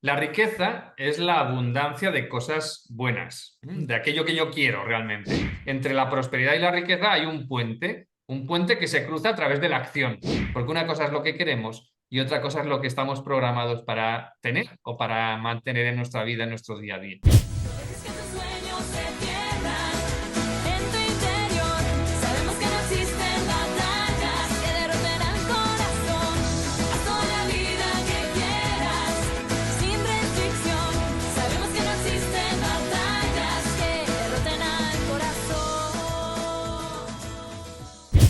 La riqueza es la abundancia de cosas buenas, de aquello que yo quiero realmente. Entre la prosperidad y la riqueza hay un puente que se cruza a través de la acción, porque una cosa es lo que queremos y otra cosa es lo que estamos programados para tener o para mantener en nuestra vida, en nuestro día a día. Dejes que tus sueños se pierdan en tu interior. Sabemos que no existen batallas que derroten al corazón. Haz toda la vida que quieras, sin restricción. Sabemos que no existen batallas que derroten al corazón.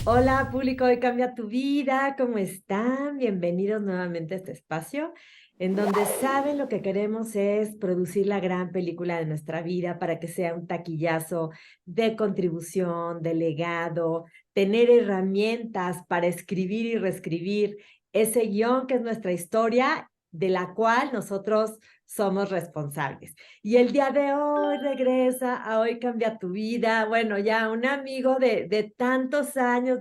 Hola, público de Cambia tu Vida, ¿cómo están? Bienvenidos nuevamente a este espacio en donde saben lo que queremos es producir la gran película de nuestra vida para que sea un taquillazo de contribución, de legado, tener herramientas para escribir y reescribir ese guión que es nuestra historia, de la cual nosotros somos responsables. Y el día de hoy regresa a Hoy Cambia tu Vida. Bueno, ya un amigo de tantos años,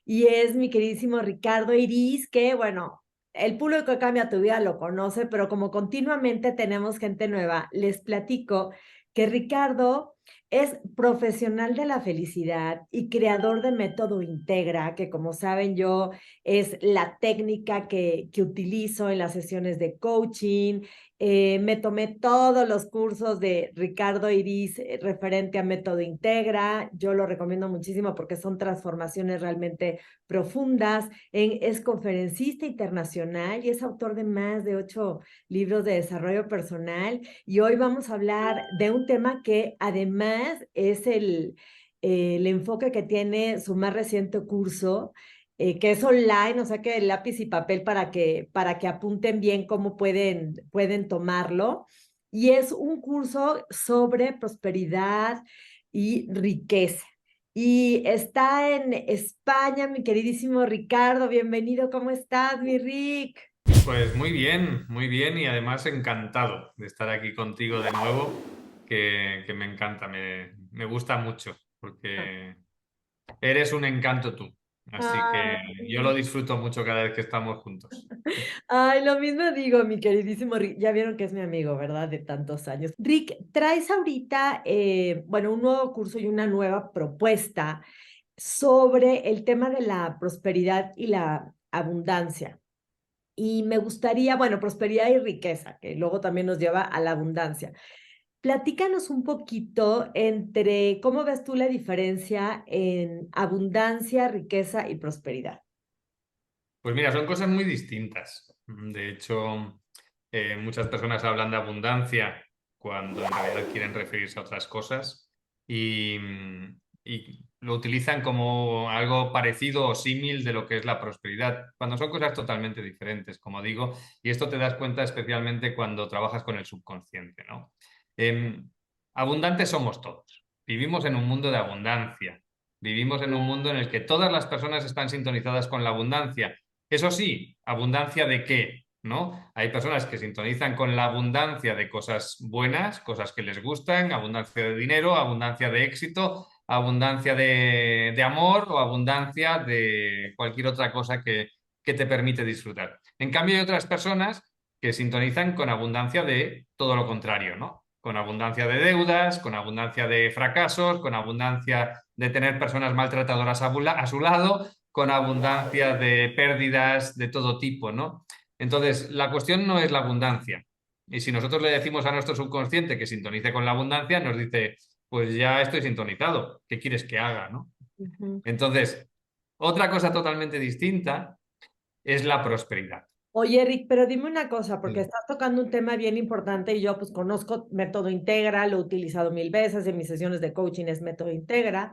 y es mi queridísimo Ricardo Iris, que bueno, el público que Cambia tu Vida lo conoce, pero como continuamente tenemos gente nueva, les platico que Ricardo es profesional de la felicidad y creador de Método Integra, que como saben yo es la técnica que utilizo en las sesiones de coaching. Me tomé todos los cursos de Ricardo Iris referente a Método Integra. Yo lo recomiendo muchísimo porque son transformaciones realmente profundas. Es conferencista internacional y es autor de más de 8 libros de desarrollo personal. Y hoy vamos a hablar de un tema que además es el enfoque que tiene su más reciente curso, que es online, o sea que lápiz y papel para que apunten bien cómo pueden tomarlo. Y es un curso sobre prosperidad y riqueza. Y está en España, mi queridísimo Ricardo. Bienvenido, ¿cómo estás, mi Rick? Pues muy bien y además encantado de estar aquí contigo de nuevo, que me encanta, me gusta mucho, porque eres un encanto tú. Así que yo lo Ay, disfruto mucho cada vez que estamos juntos. ay, lo mismo digo, mi queridísimo Rick. Ya vieron que es mi amigo, ¿verdad? De tantos años. Rick, traes ahorita, bueno, un nuevo curso y una nueva propuesta sobre el tema de la prosperidad y la abundancia. Y me gustaría, bueno, prosperidad y riqueza, que luego también nos lleva a la abundancia. Platícanos un poquito entre cómo ves tú la diferencia en abundancia, riqueza y prosperidad. Pues mira, son cosas muy distintas. De hecho, muchas personas hablan de abundancia cuando en realidad quieren referirse a otras cosas y, y lo utilizan como algo parecido o símil de lo que es la prosperidad, cuando son cosas totalmente diferentes, como digo, y esto te das cuenta especialmente cuando trabajas con el subconsciente, ¿no? Em, Abundantes somos todos. Vivimos en un mundo de abundancia. Vivimos en un mundo en el que todas las personas están sintonizadas con la abundancia. Eso sí, ¿abundancia de qué? ¿No? Hay personas que sintonizan con la abundancia de cosas buenas, cosas que les gustan, abundancia de dinero, abundancia de éxito, abundancia de amor o abundancia de cualquier otra cosa que te permite disfrutar. En cambio, hay otras personas que sintonizan con abundancia de todo lo contrario, ¿no? Con abundancia de deudas, con abundancia de fracasos, con abundancia de tener personas maltratadoras a su lado, con abundancia de pérdidas de todo tipo, ¿no? Entonces, la cuestión no es la abundancia. Y si nosotros le decimos a nuestro subconsciente que sintonice con la abundancia, nos dice, pues ya estoy sintonizado, ¿qué quieres que haga, no? Ujú. Entonces, otra cosa totalmente distinta es la prosperidad. Oye, Rick, pero dime una cosa, porque Sí. estás tocando un tema bien importante y yo pues conozco Método Integra, lo he utilizado 1000 veces en mis sesiones de coaching, es Método Integra.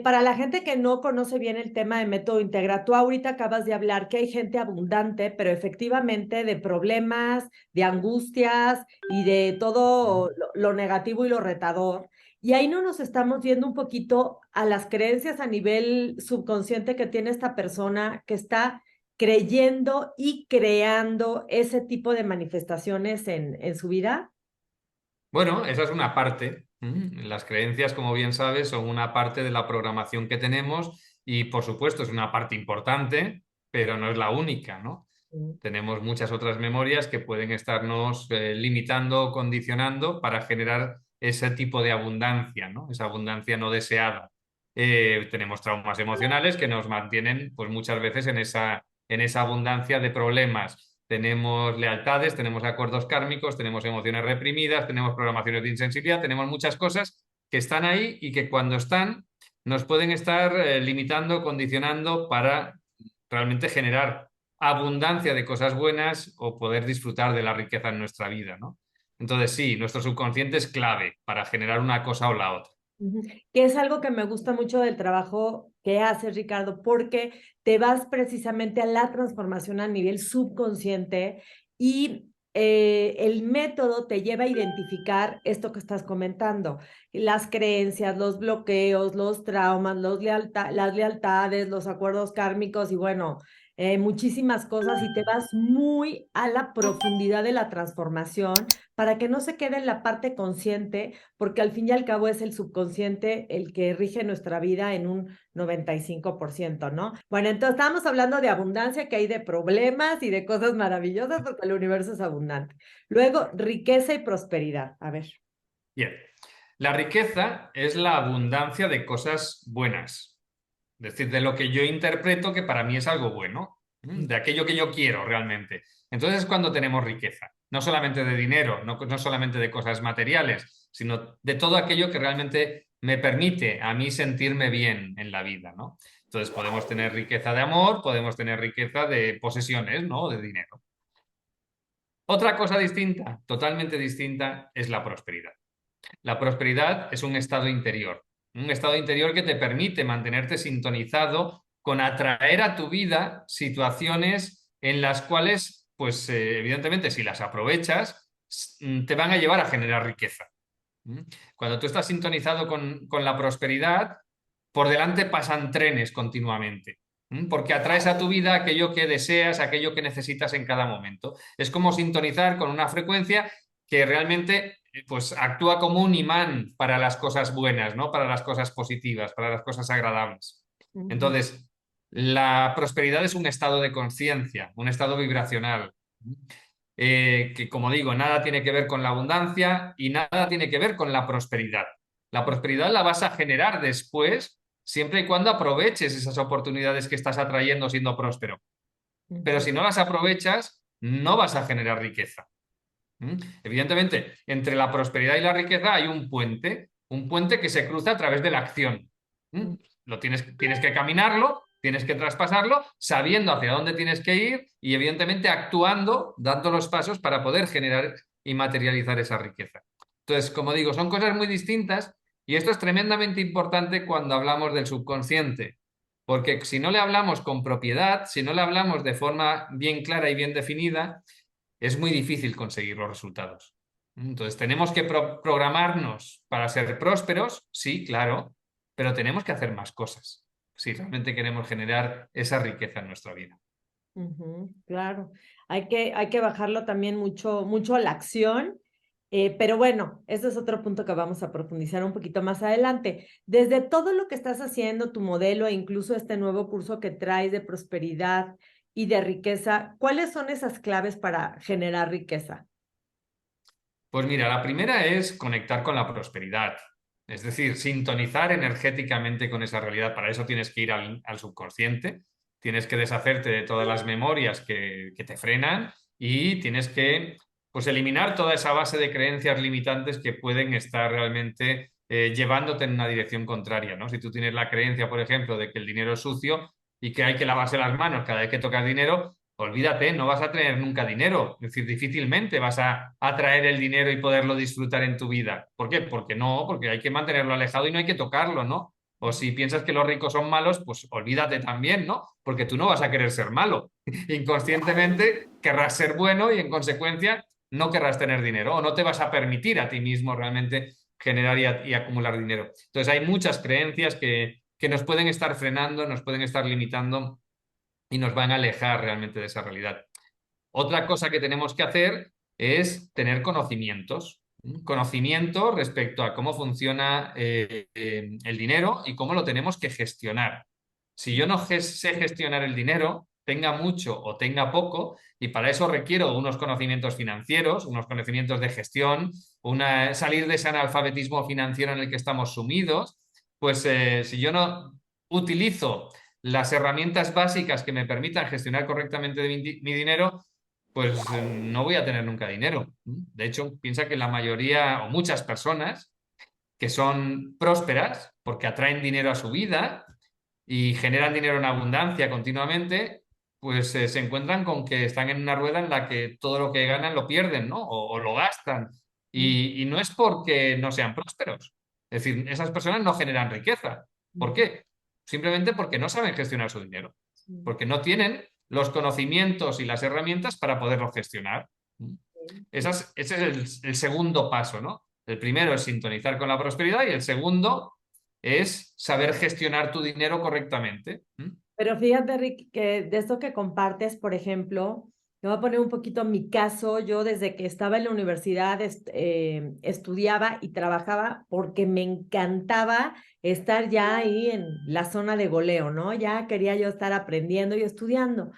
Para la gente que no conoce bien el tema de Método Integra, tú ahorita acabas de hablar que hay gente abundante, pero efectivamente de problemas, de angustias y de todo lo negativo y lo retador. Y ahí no nos estamos viendo un poquito a las creencias a nivel subconsciente que tiene esta persona que está creyendo y creando ese tipo de manifestaciones en su vida. Bueno, esa es una parte. Las creencias, como bien sabes, son una parte de la programación que tenemos y, por supuesto, es una parte importante, pero no es la única, ¿no? Mm. Tenemos muchas otras memorias que pueden estarnos limitando o condicionando para generar ese tipo de abundancia, ¿no? Esa abundancia no deseada. Tenemos traumas emocionales que nos mantienen, pues muchas veces en esa abundancia de problemas. Tenemos lealtades, tenemos acuerdos kármicos, tenemos emociones reprimidas, tenemos programaciones de insensibilidad, tenemos muchas cosas que están ahí y que cuando están nos pueden estar limitando, condicionando para realmente generar abundancia de cosas buenas o poder disfrutar de la riqueza en nuestra vida, ¿no? Entonces sí, nuestro subconsciente es clave para generar una cosa o la otra. Ujú. Que es algo que me gusta mucho del trabajo que haces, Ricardo, porque te vas precisamente a la transformación a nivel subconsciente y el método te lleva a identificar esto que estás comentando, las creencias, los bloqueos, los traumas, las lealtades, los acuerdos kármicos y bueno, muchísimas cosas y te vas muy a la profundidad de la transformación para que no se quede en la parte consciente porque al fin y al cabo es el subconsciente el que rige nuestra vida en un 95%, ¿no? Bueno, entonces estábamos hablando de abundancia, que hay de problemas y de cosas maravillosas, porque el universo es abundante. Luego, riqueza y prosperidad. A ver. Bien, la riqueza es la abundancia de cosas buenas, es decir, de lo que yo interpreto que para mí es algo bueno, de aquello que yo quiero realmente. Entonces es cuando tenemos riqueza, no solamente de dinero, no solamente de cosas materiales, sino de todo aquello que realmente me permite a mí sentirme bien en la vida, ¿no? Entonces podemos tener riqueza de amor, podemos tener riqueza de posesiones, ¿no? De dinero. Otra cosa distinta, totalmente distinta, es la prosperidad. La prosperidad es un estado interior que te permite mantenerte sintonizado con atraer a tu vida situaciones en las cuales, pues evidentemente, si las aprovechas, te van a llevar a generar riqueza. ¿Mm? Cuando tú estás sintonizado con la prosperidad, por delante pasan trenes continuamente, porque atraes a tu vida aquello que deseas, aquello que necesitas en cada momento. Es como sintonizar con una frecuencia que realmente pues, actúa como un imán para las cosas buenas, ¿no? Para las cosas positivas, para las cosas agradables. Ujú. Entonces, la prosperidad es un estado de conciencia, un estado vibracional. Que como digo, nada tiene que ver con la abundancia y nada tiene que ver con la prosperidad. La prosperidad la vas a generar después, siempre y cuando aproveches esas oportunidades que estás atrayendo siendo próspero. Pero si Ujú. no las aprovechas, no vas a generar riqueza. Evidentemente, entre la prosperidad y la riqueza hay un puente que se cruza a través de la acción. ¿Mm? Ujú. Tienes que caminarlo, tienes que traspasarlo, sabiendo hacia dónde tienes que ir y evidentemente actuando, dando los pasos para poder generar y materializar esa riqueza. Entonces, como digo, son cosas muy distintas y esto es tremendamente importante cuando hablamos del subconsciente, porque si no le hablamos con propiedad, si no le hablamos de forma bien clara y bien definida, es muy difícil conseguir los resultados. Entonces, tenemos que programarnos para ser prósperos, sí, claro, pero tenemos que hacer más cosas si realmente queremos generar esa riqueza en nuestra vida. Ujú, claro, hay que bajarlo también mucho, mucho a la acción, pero bueno, ese es otro punto que vamos a profundizar un poquito más adelante. Desde todo lo que estás haciendo, tu modelo e incluso este nuevo curso que traes de prosperidad y de riqueza, ¿cuáles son esas claves para generar riqueza? Pues mira, la primera es conectar con la prosperidad, es decir, sintonizar energéticamente con esa realidad. Para eso tienes que ir al subconsciente, tienes que deshacerte de todas las memorias que te frenan y tienes que pues, eliminar toda esa base de creencias limitantes que pueden estar realmente llevándote en una dirección contraria, ¿no? Si tú tienes la creencia, por ejemplo, de que el dinero es sucio y que hay que lavarse las manos cada vez que tocas dinero, olvídate, no vas a tener nunca dinero. Es decir, difícilmente vas a atraer el dinero y poderlo disfrutar en tu vida. ¿Por qué? Porque no, porque hay que mantenerlo alejado y no hay que tocarlo, ¿no? O si piensas que los ricos son malos, pues olvídate también, ¿no? Porque tú no vas a querer ser malo. Inconscientemente querrás ser bueno y en consecuencia no querrás tener dinero o no te vas a permitir a ti mismo realmente generar y acumular dinero. Entonces hay muchas creencias que nos pueden estar frenando, nos pueden estar limitando y nos van a alejar realmente de esa realidad. Otra cosa que tenemos que hacer es tener conocimientos. Conocimiento respecto a cómo funciona el dinero y cómo lo tenemos que gestionar. Si yo no sé gestionar el dinero, tenga mucho o tenga poco, y para eso requiero unos conocimientos financieros, unos conocimientos de gestión, salir de ese analfabetismo financiero en el que estamos sumidos. Pues si yo no utilizo las herramientas básicas que me permitan gestionar correctamente mi dinero, pues no voy a tener nunca dinero. De hecho, piensa que la mayoría o muchas personas que son prósperas porque atraen dinero a su vida y generan dinero en abundancia continuamente, pues se encuentran con que están en una rueda en la que todo lo que ganan lo pierden, ¿no? O lo gastan. Y no es porque no sean prósperos. Es decir, esas personas no generan riqueza. ¿Por qué? Simplemente porque no saben gestionar su dinero, porque no tienen los conocimientos y las herramientas para poderlo gestionar. Ese es el segundo paso, ¿no? El primero es sintonizar con la prosperidad y el segundo es saber gestionar tu dinero correctamente. Pero fíjate, Rick, que de esto que compartes, por ejemplo, te voy a poner un poquito mi caso. Yo desde que estaba en la universidad estudiaba y trabajaba porque me encantaba estar ya ahí en la zona de goleo, ¿no? Ya quería yo estar aprendiendo y estudiando.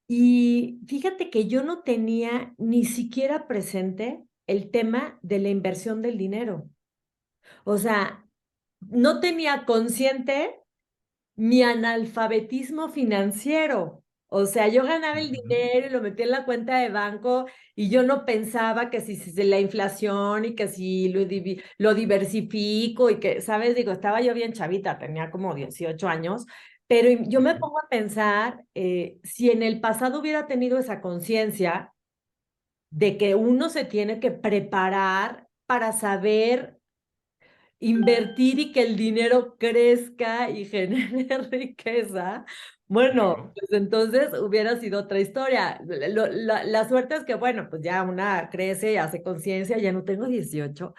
Y fíjate que yo no tenía ni siquiera presente el tema de la inversión del dinero. O sea, no tenía consciente mi analfabetismo financiero. O sea, yo ganaba el dinero y lo metía en la cuenta de banco y yo no pensaba que si la inflación y que si lo diversifico y que, ¿sabes? Digo, estaba yo bien chavita, tenía como 18 años, pero yo me pongo a pensar si en el pasado hubiera tenido esa conciencia de que uno se tiene que preparar para saber invertir y que el dinero crezca y genere riqueza, bueno, Claro. pues entonces hubiera sido otra historia. La suerte es que, bueno, pues ya una crece, hace conciencia, ya no tengo 18.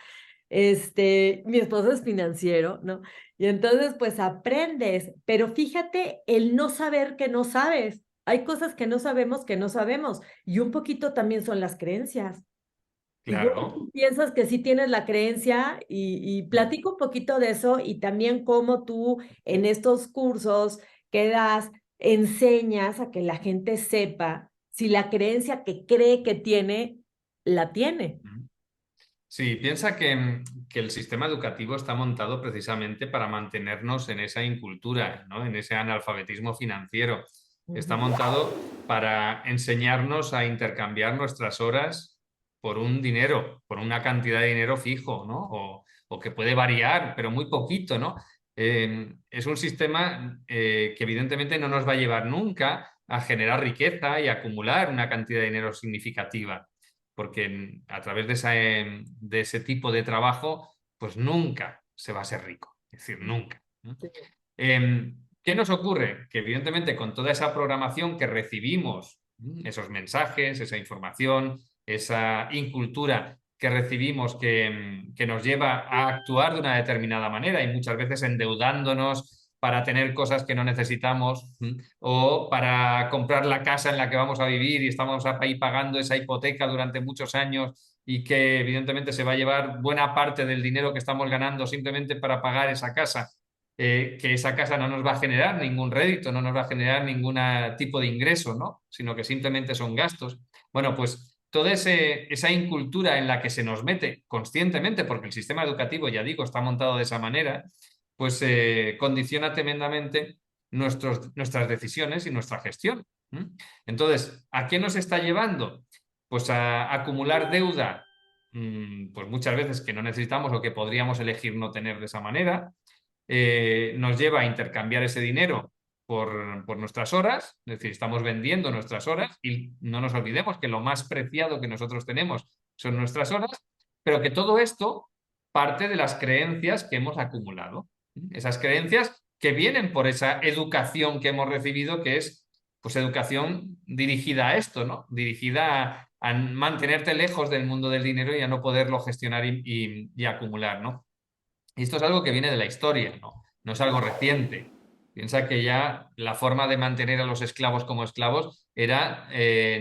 Mi esposo es financiero, ¿no? Y entonces, pues aprendes, pero fíjate el no saber que no sabes. Hay cosas que no sabemos, y un poquito también son las creencias. Igual Claro. tú piensas que sí tienes la creencia y platico un poquito de eso y también cómo tú en estos cursos que das enseñas a que la gente sepa si la creencia que cree que tiene, la tiene. Sí, piensa que el sistema educativo está montado precisamente para mantenernos en esa incultura, ¿no? En ese analfabetismo financiero. Está Ujú. montado para enseñarnos a intercambiar nuestras horas por un dinero, por una cantidad de dinero fijo, ¿no? O que puede variar, pero muy poquito, ¿no? Es un sistema que evidentemente no nos va a llevar nunca a generar riqueza y acumular una cantidad de dinero significativa porque a través de ese tipo de trabajo, pues nunca se va a ser rico, es decir, nunca. ¿No? Sí. ¿Qué nos ocurre? Que evidentemente con toda esa programación que recibimos, esos mensajes, esa información, esa incultura que recibimos que nos lleva a actuar de una determinada manera y muchas veces endeudándonos para tener cosas que no necesitamos o para comprar la casa en la que vamos a vivir y estamos ahí pagando esa hipoteca durante muchos años y que evidentemente se va a llevar buena parte del dinero que estamos ganando simplemente para pagar esa casa, que esa casa no nos va a generar ningún rédito, no nos va a generar ningún tipo de ingreso, ¿no? Sino que simplemente son gastos. Bueno, pues toda esa incultura en la que se nos mete conscientemente, porque el sistema educativo, ya digo, está montado de esa manera, pues condiciona tremendamente nuestras decisiones y nuestra gestión. Entonces, ¿a qué nos está llevando? Pues a acumular deuda, pues muchas veces que no necesitamos o que podríamos elegir no tener de esa manera. Nos lleva a intercambiar ese dinero por nuestras horas, es decir, estamos vendiendo nuestras horas y no nos olvidemos que lo más preciado que nosotros tenemos son nuestras horas, pero que todo esto parte de las creencias que hemos acumulado. Esas creencias que vienen por esa educación que hemos recibido, que es pues educación dirigida a esto, ¿no? Dirigida a mantenerte lejos del mundo del dinero y a no poderlo gestionar y acumular, ¿no? Y esto es algo que viene de la historia, ¿no? No es algo reciente. Piensa que ya la forma de mantener a los esclavos como esclavos era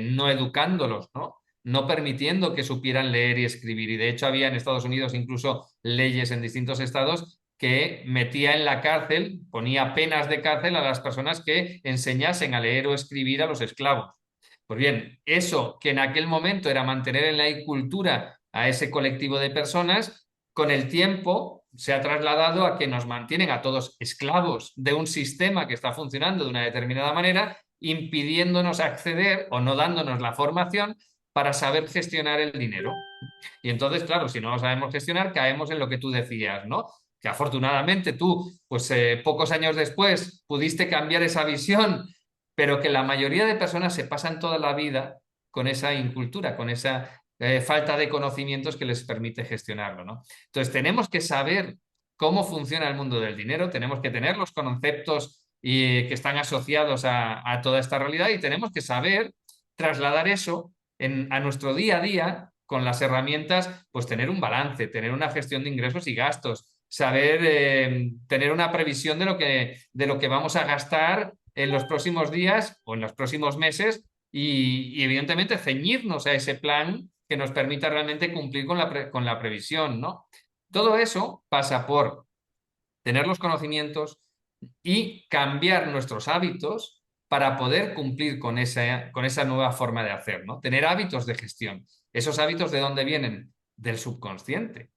no educándolos, ¿no? No permitiendo que supieran leer y escribir. Y de hecho había en Estados Unidos incluso leyes en distintos estados que metía en la cárcel, ponía penas de cárcel a las personas que enseñasen a leer o escribir a los esclavos. Pues bien, eso que en aquel momento era mantener en la cultura a ese colectivo de personas, con el tiempo se ha trasladado a que nos mantienen a todos esclavos de un sistema que está funcionando de una determinada manera, impidiéndonos acceder o no dándonos la formación para saber gestionar el dinero. Y entonces, claro, si no lo sabemos gestionar, caemos en lo que tú decías, ¿no? Que afortunadamente tú, pues pocos años después, pudiste cambiar esa visión, pero que la mayoría de personas se pasan toda la vida con esa incultura, con esa falta de conocimientos que les permite gestionarlo, ¿no? Entonces, tenemos que saber cómo funciona el mundo del dinero, tenemos que tener los conceptos que están asociados a toda esta realidad y tenemos que saber trasladar eso a nuestro día a día con las herramientas, pues tener un balance, tener una gestión de ingresos y gastos, saber tener una previsión de lo que vamos a gastar en los próximos días o en los próximos meses y evidentemente ceñirnos a ese plan que nos permita realmente cumplir con la previsión, ¿no? Todo eso pasa por tener los conocimientos y cambiar nuestros hábitos para poder cumplir con esa nueva forma de hacer, ¿no? Tener hábitos de gestión. ¿Esos hábitos de dónde vienen? Del subconsciente.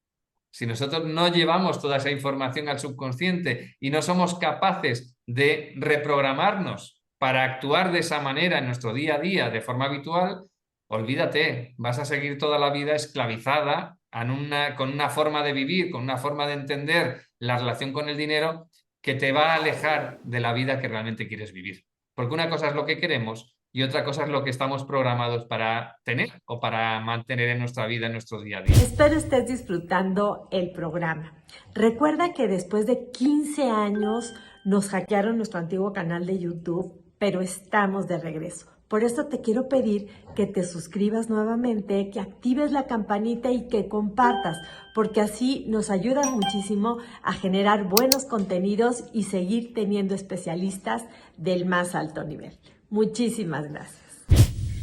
Si nosotros no llevamos toda esa información al subconsciente y no somos capaces de reprogramarnos para actuar de esa manera en nuestro día a día de forma habitual, olvídate, vas a seguir toda la vida esclavizada con una forma de vivir, con una forma de entender la relación con el dinero que te va a alejar de la vida que realmente quieres vivir. Porque una cosa es lo que queremos y otra cosa es lo que estamos programados para tener o para mantener en nuestra vida, en nuestro día a día. Espero estés disfrutando el programa. Recuerda que después de 15 años nos hackearon nuestro antiguo canal de YouTube, pero estamos de regreso. Por eso te quiero pedir que te suscribas nuevamente, que actives la campanita y que compartas, porque así nos ayudas muchísimo a generar buenos contenidos y seguir teniendo especialistas del más alto nivel. Muchísimas gracias.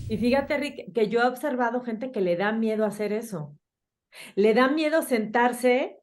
Y fíjate, Rick, que yo he observado gente que le da miedo hacer eso. Le da miedo sentarse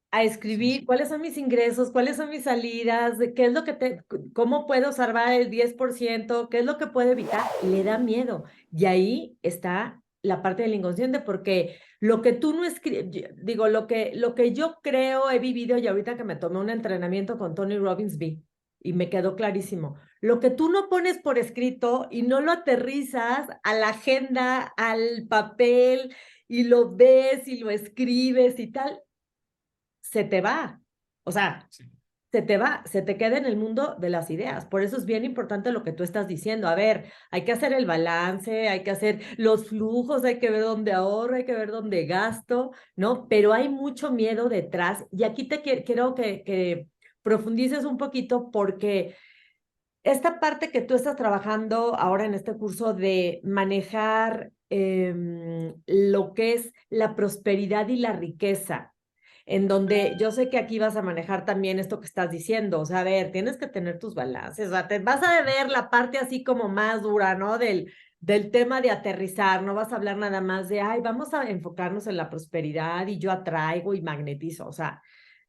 a escribir cuáles son mis ingresos, cuáles son mis salidas, qué es lo que cómo puedo salvar el 10%, qué es lo que puedo evitar. Le da miedo. Y ahí está la parte del inconsciente, porque lo que tú no escribes, digo, lo que yo creo, he vivido y ahorita que me tomé un entrenamiento con Tony Robbins vi y me quedó clarísimo. Lo que tú no pones por escrito y no lo aterrizas a la agenda, al papel, y lo ves y lo escribes y tal, se te va. O sea, Sí. se te va, se te queda en el mundo de las ideas. Por eso es bien importante lo que tú estás diciendo. A ver, hay que hacer el balance, hay que hacer los flujos, hay que ver dónde ahorro, hay que ver dónde gasto, ¿no? Pero hay mucho miedo detrás. Y aquí te quiero que profundices un poquito porque esta parte que tú estás trabajando ahora en este curso de manejar lo que es la prosperidad y la riqueza, en donde yo sé que aquí vas a manejar también esto que estás diciendo, o sea, a ver, tienes que tener tus balances, o sea, te vas a ver la parte así como más dura, ¿no? Del tema de aterrizar, no vas a hablar nada más de, ay, vamos a enfocarnos en la prosperidad y yo atraigo y magnetizo, o sea,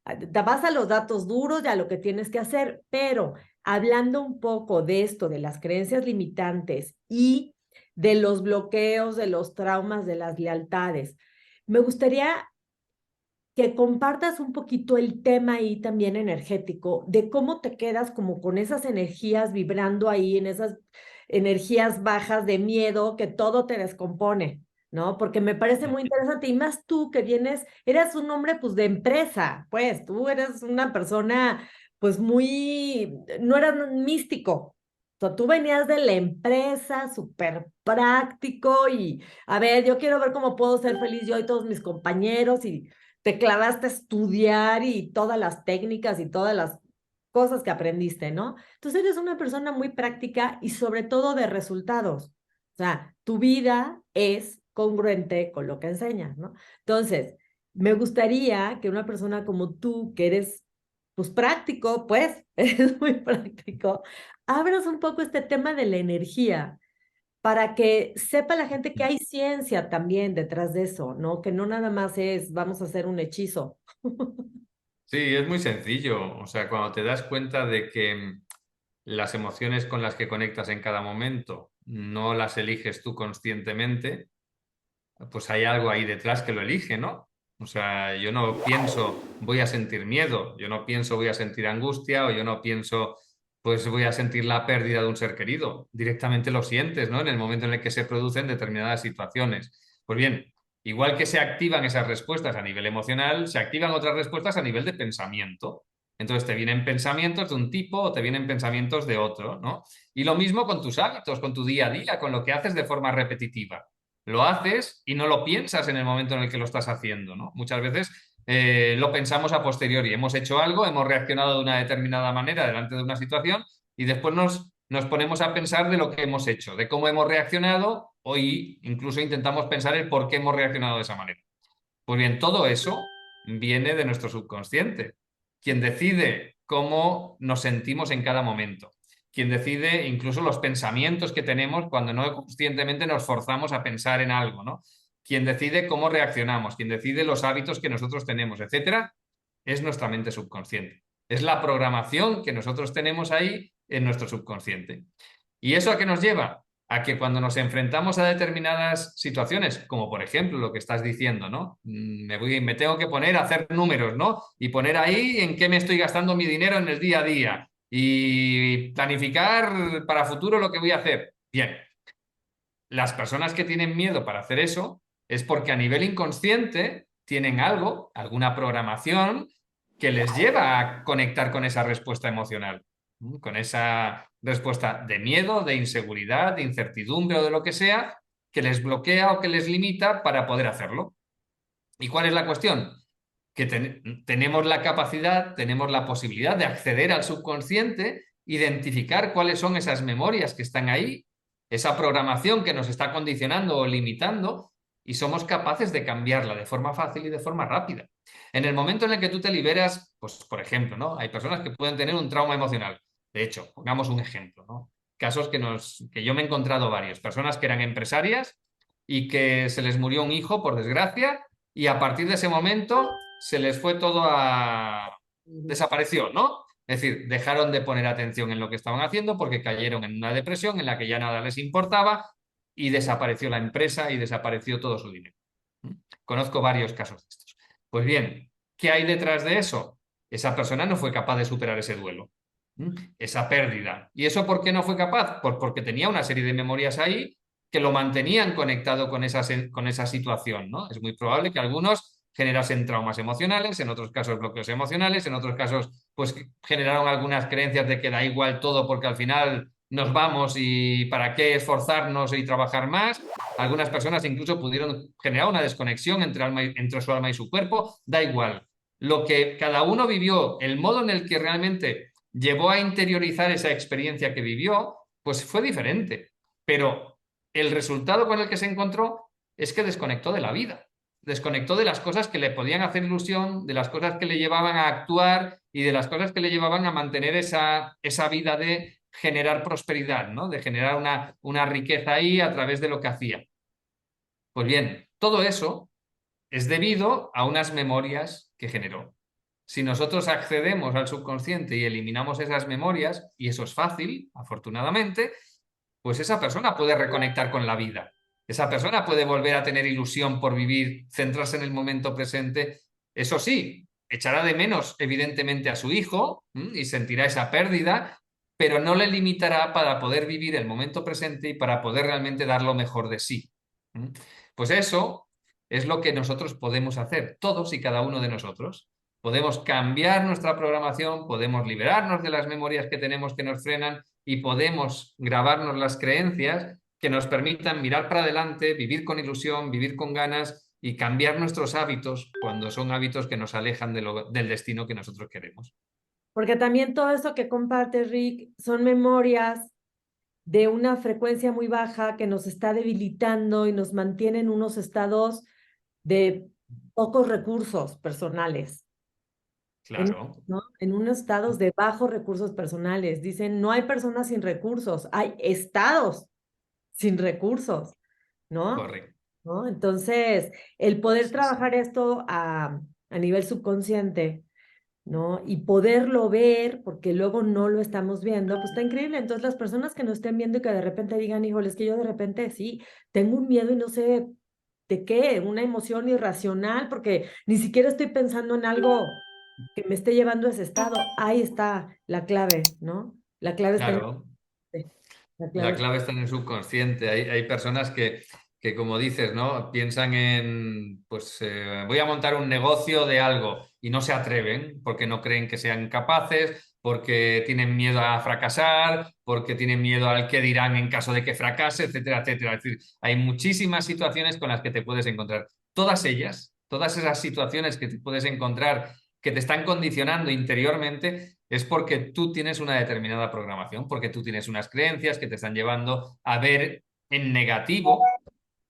te vas a los datos duros y a lo que tienes que hacer, pero hablando un poco de esto, de las creencias limitantes y de los bloqueos, de los traumas, de las lealtades, me gustaría que compartas un poquito el tema ahí también energético, de cómo te quedas como con esas energías vibrando ahí, en esas energías bajas de miedo, que todo te descompone, ¿no? Porque me parece muy interesante, y más tú que vienes, eras un hombre pues de empresa, pues tú eres una persona pues muy, no eras un místico. O sea, tú venías de la empresa, súper práctico y, a ver, yo quiero ver cómo puedo ser feliz yo y todos mis compañeros y te clavaste a estudiar y todas las técnicas y todas las cosas que aprendiste, ¿no? Entonces eres una persona muy práctica y sobre todo de resultados. O sea, tu vida es congruente con lo que enseñas, ¿no? Entonces, me gustaría que una persona como tú, que eres, pues práctico, pues, eres muy práctico, abras un poco este tema de la energía para que sepa la gente que hay ciencia también detrás de eso, ¿no? Que no nada más es vamos a hacer un hechizo. Sí, es muy sencillo. O sea, cuando te das cuenta de que las emociones con las que conectas en cada momento no las eliges tú conscientemente, pues hay algo ahí detrás que lo elige, ¿no? O sea, yo no pienso voy a sentir miedo, yo no pienso voy a sentir angustia o yo no pienso pues voy a sentir la pérdida de un ser querido. Directamente lo sientes, ¿no? En el momento en el que se producen determinadas situaciones. Pues bien, igual que se activan esas respuestas a nivel emocional, se activan otras respuestas a nivel de pensamiento. Entonces te vienen pensamientos de un tipo o te vienen pensamientos de otro, ¿no? Y lo mismo con tus hábitos, con tu día a día, con lo que haces de forma repetitiva. Lo haces y no lo piensas en el momento en el que lo estás haciendo, ¿no? Muchas veces lo pensamos a posteriori. Hemos hecho algo, hemos reaccionado de una determinada manera delante de una situación y después nos ponemos a pensar de lo que hemos hecho, de cómo hemos reaccionado o incluso intentamos pensar el por qué hemos reaccionado de esa manera. Pues bien, todo eso viene de nuestro subconsciente, quien decide cómo nos sentimos en cada momento, quien decide incluso los pensamientos que tenemos cuando no conscientemente nos forzamos a pensar en algo, ¿no? Quien decide cómo reaccionamos, quien decide los hábitos que nosotros tenemos, etcétera, es nuestra mente subconsciente. Es la programación que nosotros tenemos ahí en nuestro subconsciente. ¿Y eso a qué nos lleva? A que cuando nos enfrentamos a determinadas situaciones, como por ejemplo lo que estás diciendo, ¿no? Me tengo que poner a hacer números, ¿no? Y poner ahí en qué me estoy gastando mi dinero en el día a día y planificar para futuro lo que voy a hacer. Bien, las personas que tienen miedo para hacer eso es porque a nivel inconsciente tienen algo, alguna programación que les lleva a conectar con esa respuesta emocional, con esa respuesta de miedo, de inseguridad, de incertidumbre o de lo que sea, que les bloquea o que les limita para poder hacerlo. ¿Y cuál es la cuestión? Que tenemos la capacidad, tenemos la posibilidad de acceder al subconsciente, identificar cuáles son esas memorias que están ahí, esa programación que nos está condicionando o limitando, y somos capaces de cambiarla de forma fácil y de forma rápida. En el momento en el que tú te liberas, pues por ejemplo, ¿no? Hay personas que pueden tener un trauma emocional. De hecho, pongamos un ejemplo, ¿no? Casos que yo me he encontrado varios, personas que eran empresarias y que se les murió un hijo, por desgracia, y a partir de ese momento se les fue todo a... desapareció, ¿no? Es decir, dejaron de poner atención en lo que estaban haciendo porque cayeron en una depresión en la que ya nada les importaba y desapareció la empresa y desapareció todo su dinero. Conozco varios casos de estos. Pues bien, ¿qué hay detrás de eso? Esa persona no fue capaz de superar ese duelo, esa pérdida. ¿Y eso por qué no fue capaz? Pues porque tenía una serie de memorias ahí que lo mantenían conectado con esa situación, ¿no? Es muy probable que algunos generasen traumas emocionales, en otros casos bloqueos emocionales, en otros casos pues generaron algunas creencias de que da igual todo porque al final nos vamos y para qué esforzarnos y trabajar más. Algunas personas incluso pudieron generar una desconexión entre su alma y su cuerpo, da igual. Lo que cada uno vivió, el modo en el que realmente llevó a interiorizar esa experiencia que vivió, pues fue diferente. Pero el resultado con el que se encontró es que desconectó de la vida, desconectó de las cosas que le podían hacer ilusión, de las cosas que le llevaban a actuar y de las cosas que le llevaban a mantener esa vida de generar prosperidad, ¿no? De generar una riqueza ahí a través de lo que hacía. Pues bien, todo eso es debido a unas memorias que generó. Si nosotros accedemos al subconsciente y eliminamos esas memorias, y eso es fácil, afortunadamente, pues esa persona puede reconectar con la vida. Esa persona puede volver a tener ilusión por vivir, centrarse en el momento presente. Eso sí, echará de menos, evidentemente, a su hijo y sentirá esa pérdida, pero no le limitará para poder vivir el momento presente y para poder realmente dar lo mejor de sí. Pues eso es lo que nosotros podemos hacer, todos y cada uno de nosotros. Podemos cambiar nuestra programación, podemos liberarnos de las memorias que tenemos que nos frenan y podemos grabarnos las creencias que nos permitan mirar para adelante, vivir con ilusión, vivir con ganas y cambiar nuestros hábitos cuando son hábitos que nos alejan del destino que nosotros queremos. Porque también todo eso que compartes, Rick, son memorias de una frecuencia muy baja que nos está debilitando y nos mantiene en unos estados de pocos recursos personales, Claro, ¿no? En unos estados de bajos recursos personales. Dicen, no hay personas sin recursos, hay estados sin recursos, ¿no? correcto. ¿No? Entonces, el poder Sí, sí. trabajar esto a nivel subconsciente ¿no? Y poderlo ver, porque luego no lo estamos viendo, pues está increíble. Entonces, las personas que nos estén viendo y que de repente digan, híjole, es que yo de repente sí, tengo un miedo y no sé de qué, una emoción irracional, porque ni siquiera estoy pensando en algo que me esté llevando a ese estado. Ahí está la clave, ¿no? La clave está en Claro. la clave La está. clave está en el subconsciente. Hay personas que, como dices, ¿no? Piensan en, pues, voy a montar un negocio de algo y no se atreven porque no creen que sean capaces, porque tienen miedo a fracasar, porque tienen miedo al que dirán en caso de que fracase, etcétera, etcétera. Es decir, hay muchísimas situaciones con las que te puedes encontrar. Todas ellas, todas esas situaciones que te puedes encontrar que te están condicionando interiormente es porque tú tienes una determinada programación, porque tú tienes unas creencias que te están llevando a ver en negativo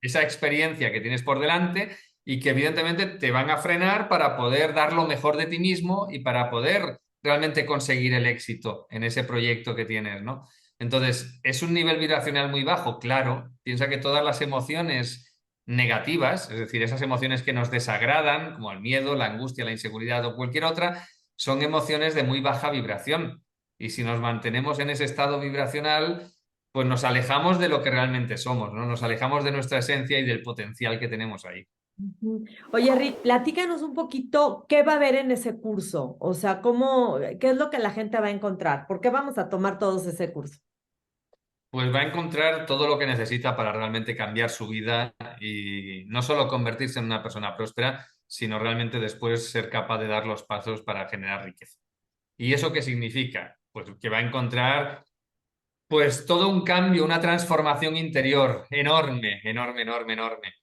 esa experiencia que tienes por delante y que evidentemente te van a frenar para poder dar lo mejor de ti mismo y para poder realmente conseguir el éxito en ese proyecto que tienes, ¿no? Entonces, ¿es un nivel vibracional muy bajo? Claro, piensa que todas las emociones negativas, es decir, esas emociones que nos desagradan, como el miedo, la angustia, la inseguridad o cualquier otra, son emociones de muy baja vibración. Y si nos mantenemos en ese estado vibracional, pues nos alejamos de lo que realmente somos, ¿no? Nos alejamos de nuestra esencia y del potencial que tenemos ahí. Ujú. Oye, Rick, platícanos un poquito qué va a haber en ese curso, o sea, qué es lo que la gente va a encontrar, por qué vamos a tomar todos ese curso. Pues va a encontrar todo lo que necesita para realmente cambiar su vida y no solo convertirse en una persona próspera, sino realmente después ser capaz de dar los pasos para generar riqueza. ¿Y eso qué significa? Pues que va a encontrar pues todo un cambio, una transformación interior enorme, enorme, enorme, enorme.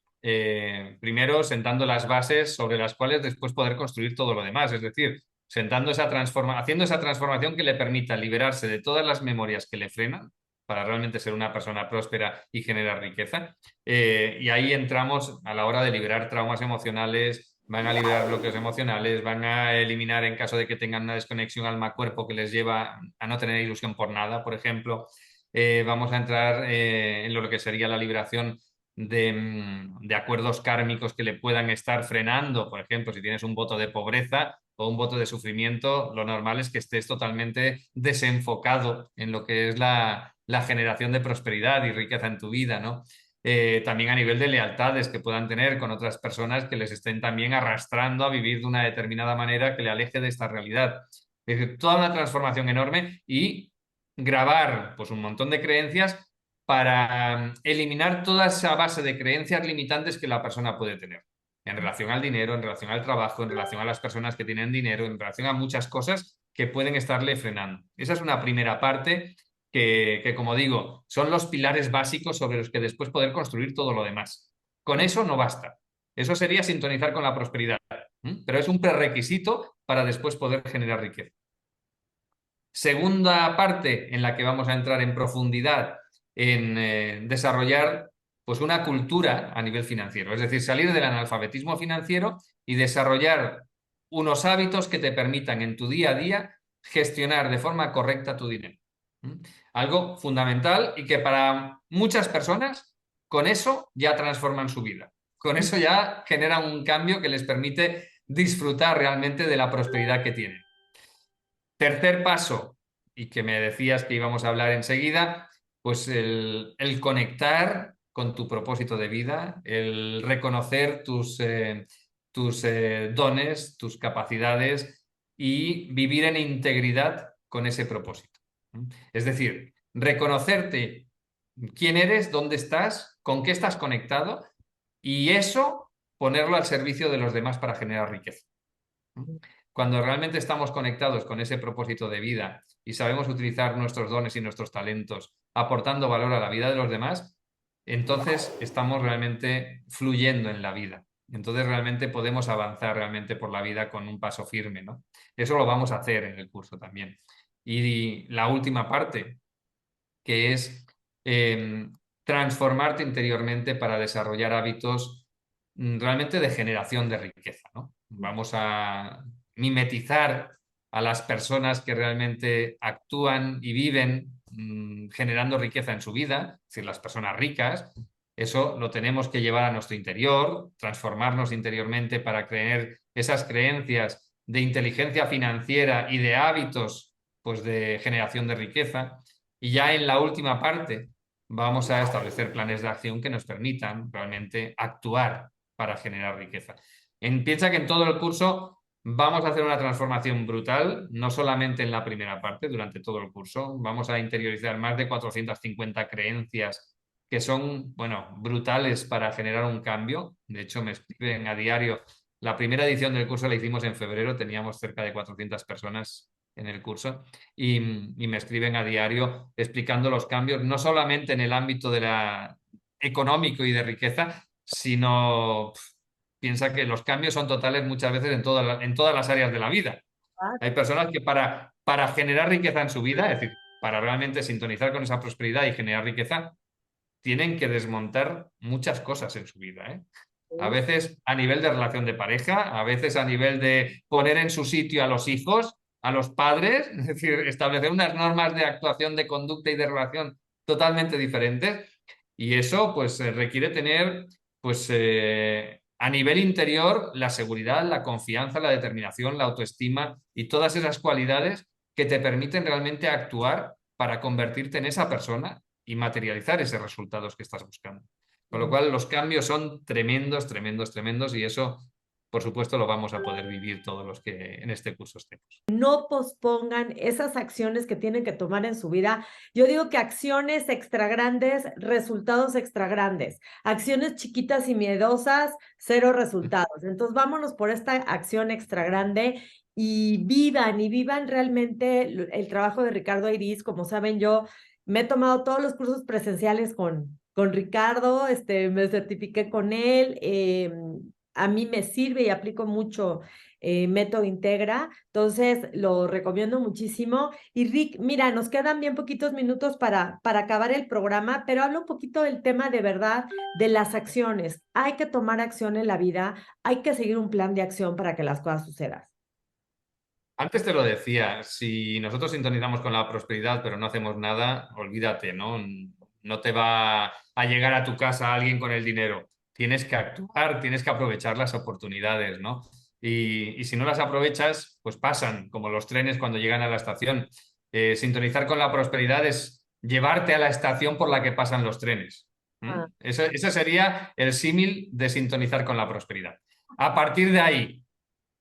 Primero sentando las bases sobre las cuales después poder construir todo lo demás, es decir, haciendo esa transformación que le permita liberarse de todas las memorias que le frenan para realmente ser una persona próspera y generar riqueza. Y ahí entramos a la hora de liberar traumas emocionales, van a liberar bloqueos emocionales, van a eliminar en caso de que tengan una desconexión alma-cuerpo que les lleva a no tener ilusión por nada, por ejemplo. Vamos a entrar en lo que sería la liberación de acuerdos kármicos que le puedan estar frenando. Por ejemplo, si tienes un voto de pobreza o un voto de sufrimiento, lo normal es que estés totalmente desenfocado en lo que es la generación de prosperidad y riqueza en tu vida, ¿no? También a nivel de lealtades que puedan tener con otras personas que les estén también arrastrando a vivir de una determinada manera que le aleje de esta realidad. Es decir, toda una transformación enorme y grabar pues un montón de creencias para eliminar toda esa base de creencias limitantes que la persona puede tener en relación al dinero, en relación al trabajo, en relación a las personas que tienen dinero, en relación a muchas cosas que pueden estarle frenando. Esa es una primera parte como digo, son los pilares básicos sobre los que después poder construir todo lo demás. Con eso no basta. Eso sería sintonizar con la prosperidad, pero es un prerequisito para después poder generar riqueza. Segunda parte en la que vamos a entrar en profundidad en desarrollar pues una cultura a nivel financiero, es decir, salir del analfabetismo financiero y desarrollar unos hábitos que te permitan en tu día a día gestionar de forma correcta tu dinero. ¿Mm? Algo fundamental y que para muchas personas con eso ya transforman su vida. Con eso ya generan un cambio que les permite disfrutar realmente de la prosperidad que tienen. Tercer paso, y que me decías que íbamos a hablar enseguida, pues el conectar con tu propósito de vida, el reconocer tus dones, tus capacidades y vivir en integridad con ese propósito. Es decir, reconocerte quién eres, dónde estás, con qué estás conectado y eso ponerlo al servicio de los demás para generar riqueza. Cuando realmente estamos conectados con ese propósito de vida y sabemos utilizar nuestros dones y nuestros talentos aportando valor a la vida de los demás, entonces estamos realmente fluyendo en la vida. Entonces realmente podemos avanzar realmente por la vida con un paso firme, ¿no? Eso lo vamos a hacer en el curso también. Y la última parte, que es transformarte interiormente para desarrollar hábitos realmente de generación de riqueza, ¿no? Vamos a mimetizar a las personas que realmente actúan y viven generando riqueza en su vida, es decir, las personas ricas. Eso lo tenemos que llevar a nuestro interior, transformarnos interiormente para creer esas creencias de inteligencia financiera y de hábitos pues, de generación de riqueza. Y ya en la última parte vamos a establecer planes de acción que nos permitan realmente actuar para generar riqueza. Piensa que en todo el curso vamos a hacer una transformación brutal, no solamente en la primera parte, durante todo el curso. Vamos a interiorizar más de 450 creencias que son, bueno, brutales para generar un cambio. De hecho, me escriben a diario. La primera edición del curso la hicimos en febrero, teníamos cerca de 400 personas en el curso y me escriben a diario explicando los cambios, no solamente en el ámbito de la económico y de riqueza, sino piensa que los cambios son totales muchas veces en todas las áreas de la vida. Hay personas que para generar riqueza en su vida, es decir, para realmente sintonizar con esa prosperidad y generar riqueza, tienen que desmontar muchas cosas en su vida, ¿eh? A veces a nivel de relación de pareja, a veces a nivel de poner en su sitio a los hijos, a los padres, es decir, establecer unas normas de actuación, de conducta y de relación totalmente diferentes. Y eso pues requiere tener pues a nivel interior la seguridad, la confianza, la determinación, la autoestima y todas esas cualidades que te permiten realmente actuar para convertirte en esa persona y materializar esos resultados que estás buscando. Con lo cual los cambios son tremendos, tremendos, tremendos y eso, por supuesto, lo vamos a poder vivir todos los que en este curso estemos. No pospongan esas acciones que tienen que tomar en su vida. Yo digo que acciones extra grandes, resultados extra grandes. Acciones chiquitas y miedosas, cero resultados. Entonces vámonos por esta acción extra grande y vivan realmente el trabajo de Ricardo Iris. Como saben, yo me he tomado todos los cursos presenciales con Ricardo, me certifiqué con él. A mí me sirve y aplico mucho Método Integra, entonces lo recomiendo muchísimo. Y Rick, mira, nos quedan bien poquitos minutos para acabar el programa, pero habla un poquito del tema de verdad de las acciones. Hay que tomar acción en la vida, hay que seguir un plan de acción para que las cosas sucedan. Antes te lo decía, si nosotros sintonizamos con la prosperidad pero no hacemos nada, olvídate, ¿no? No te va a llegar a tu casa alguien con el dinero. Tienes que actuar, tienes que aprovechar las oportunidades, ¿no? Y si no las aprovechas, pues pasan, como los trenes cuando llegan a la estación. Sintonizar con la prosperidad es llevarte a la estación por la que pasan los trenes. Ah, Ese sería el símil de sintonizar con la prosperidad. A partir de ahí,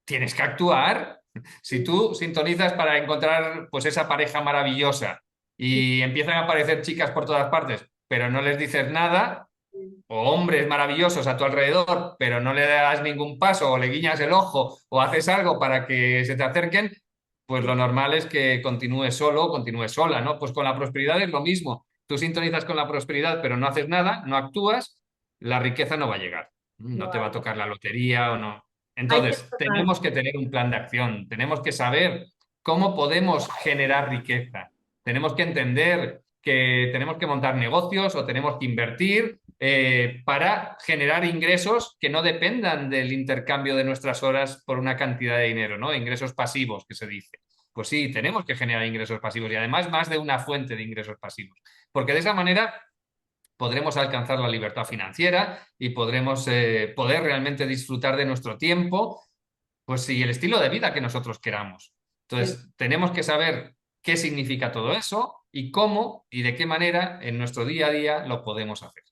tienes que actuar. Si tú sintonizas para encontrar pues esa pareja maravillosa y empiezan a aparecer chicas por todas partes, pero no les dices nada, o hombres maravillosos a tu alrededor, pero no le das ningún paso o le guiñas el ojo o haces algo para que se te acerquen, pues lo normal es que continúes solo o continúes sola, ¿no? Pues con la prosperidad es lo mismo. Tú sintonizas con la prosperidad, pero no haces nada, no actúas, la riqueza no va a llegar. No te va a tocar la lotería o no. hay que Entonces, tomar. tenemos que tener un plan de acción, tenemos que saber cómo podemos generar riqueza, tenemos que entender que tenemos que montar negocios o tenemos que invertir para generar ingresos que no dependan del intercambio de nuestras horas por una cantidad de dinero, ¿no? Ingresos pasivos, que se dice. Pues sí, tenemos que generar ingresos pasivos y además más de una fuente de ingresos pasivos, porque de esa manera podremos alcanzar la libertad financiera y podremos poder realmente disfrutar de nuestro tiempo, pues y el estilo de vida que nosotros queramos. Entonces, tenemos que saber qué significa todo eso y cómo y de qué manera en nuestro día a día lo podemos hacer.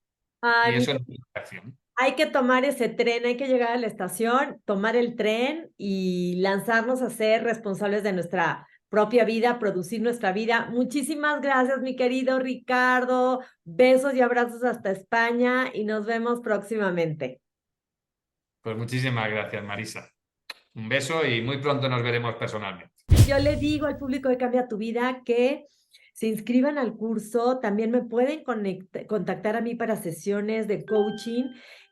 Y Ay, eso es la acción. hay que tomar ese tren, hay que llegar a la estación, tomar el tren y lanzarnos a ser responsables de nuestra propia vida, producir nuestra vida. Muchísimas gracias, mi querido Ricardo. Besos y abrazos hasta España y nos vemos próximamente. Pues muchísimas gracias, Marisa. Un beso y muy pronto nos veremos personalmente. Yo le digo al público de Cambia tu Vida que se inscriban al curso. También me pueden contactar a mí para sesiones de coaching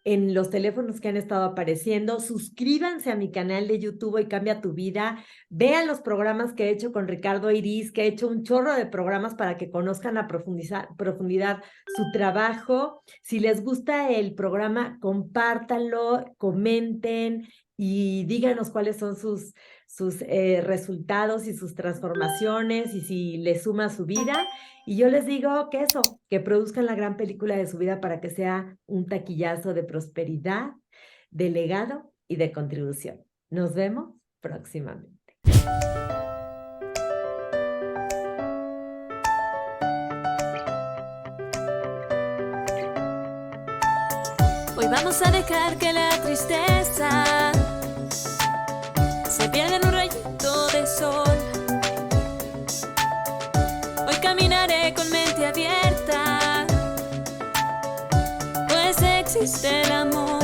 en los teléfonos que han estado apareciendo. Suscríbanse a mi canal de YouTube y Cambia tu Vida. Vean los programas que he hecho con Ricardo Iris, que he hecho un chorro de programas para que conozcan a profundidad su trabajo. Si les gusta el programa, compártanlo, comenten y díganos cuáles son sus resultados y sus transformaciones y si le suma a su vida. Y yo les digo que eso, que produzcan la gran película de su vida para que sea un taquillazo de prosperidad, de legado y de contribución. Nos vemos próximamente. Hoy vamos a dejar que la tristeza se pierda en un rayito de sol. Hoy caminaré con mente abierta, pues existe el amor.